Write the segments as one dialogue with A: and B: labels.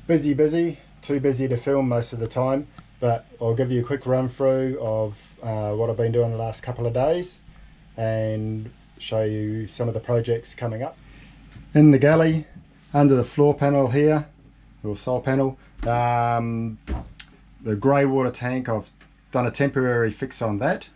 A: Busy, too busy to film most of the time, but I'll give you a quick run through of what I've been doing the last couple of days and show you some of the projects coming up. In the galley, under the floor panel here, or sol panel, the grey water tank, I've done a temporary fix on that.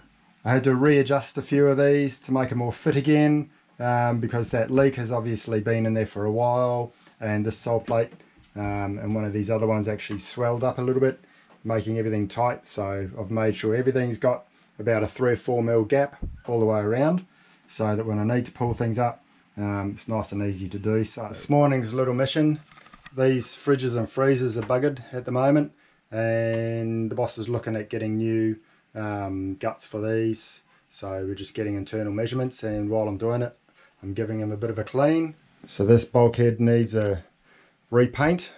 A: I had to readjust a few of these to make it more fit again, because that leak has obviously been in there for a while, and this sol plate and one of these other ones actually swelled up a little bit, making everything tight. So I've made sure everything's got about a 3 or 4 mil gap all the way around, so that when I need to pull things up, it's nice and easy to do. So this morning's little mission, these fridges and freezers are buggered at the moment, and the boss is looking at getting new guts for these. So we're just getting internal measurements, and while I'm doing it, I'm giving them a bit of a clean. So this bulkhead needs a repaint,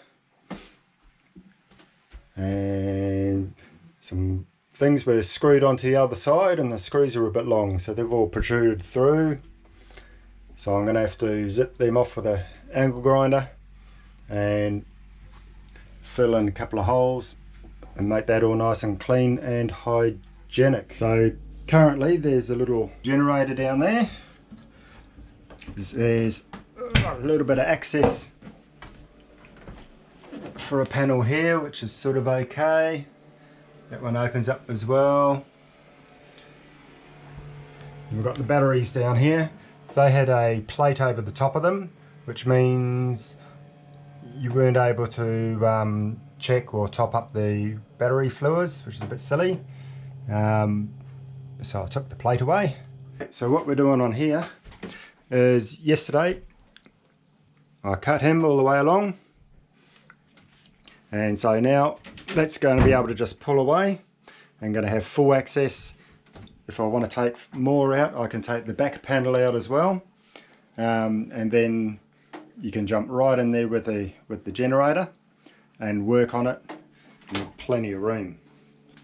A: and some things were screwed onto the other side and the screws are a bit long, so they've all protruded through. So I'm going to have to zip them off with an angle grinder and fill in a couple of holes and make that all nice and clean and hygienic. So currently there's a little generator down there. There's a little bit of access for a panel here, which is sort of okay. That one opens up as well. We've got the batteries down here. They had a plate over the top of them, which means you weren't able to check or top up the battery fluids, which is a bit silly. So I took the plate away. So what we're doing on here is, yesterday I cut him all the way along, and so now that's going to be able to just pull away. I'm going to have full access. If I want to take more out, I can take the back panel out as well, and then you can jump right in there with the generator and work on it. You've plenty of room.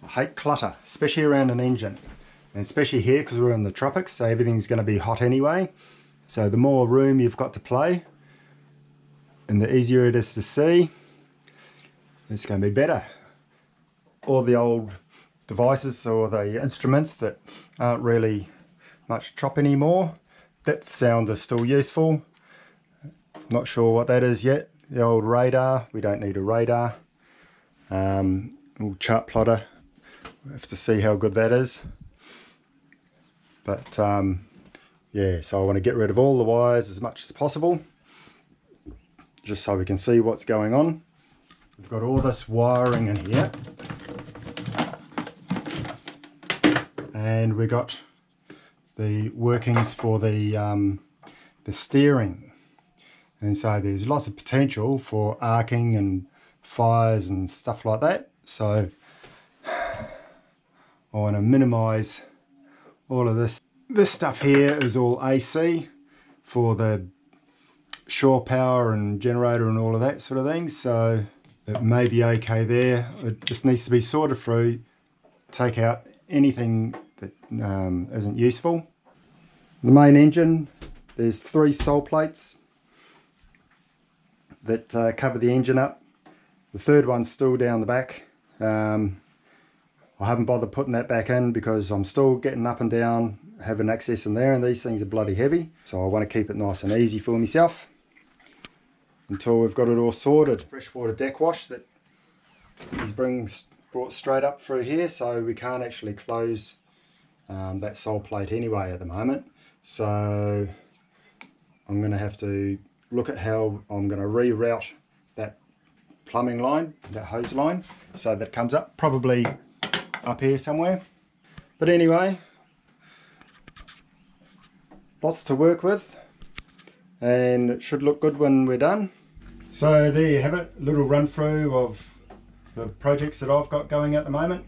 A: I hate clutter, especially around an engine, and especially here because we're in the tropics, so everything's going to be hot anyway. So the more room you've got to play and the easier it is to see, it's going to be better. All the old devices or the instruments that aren't really much chop anymore, that sound is still useful. Not sure what that is yet. The old radar, we don't need a radar. Little chart plotter, we have to see how good that is. But yeah, so I want to get rid of all the wires as much as possible, just so we can see what's going on. We've got all this wiring in here, and we got the workings for the steering, and so there's lots of potential for arcing and fires and stuff like that. So I want to minimize all of this. This stuff here is all AC for the shore power and generator and all of that sort of thing, so it may be okay there. It just needs to be sorted through, take out anything that isn't useful. The main engine, there's 3 sol plates that cover the engine up. The third one's still down the back. I haven't bothered putting that back in because I'm still getting up and down, having access in there, and these things are bloody heavy. So I want to keep it nice and easy for myself until we've got it all sorted. Freshwater deck wash that is brought straight up through here, so we can't actually close that sol plate anyway at the moment. So I'm going to have to look at how I'm going to reroute that plumbing line, that hose line, so that it comes up, probably up here somewhere. But anyway, lots to work with, and it should look good when we're done. So there you have it, a little run through of the projects that I've got going at the moment.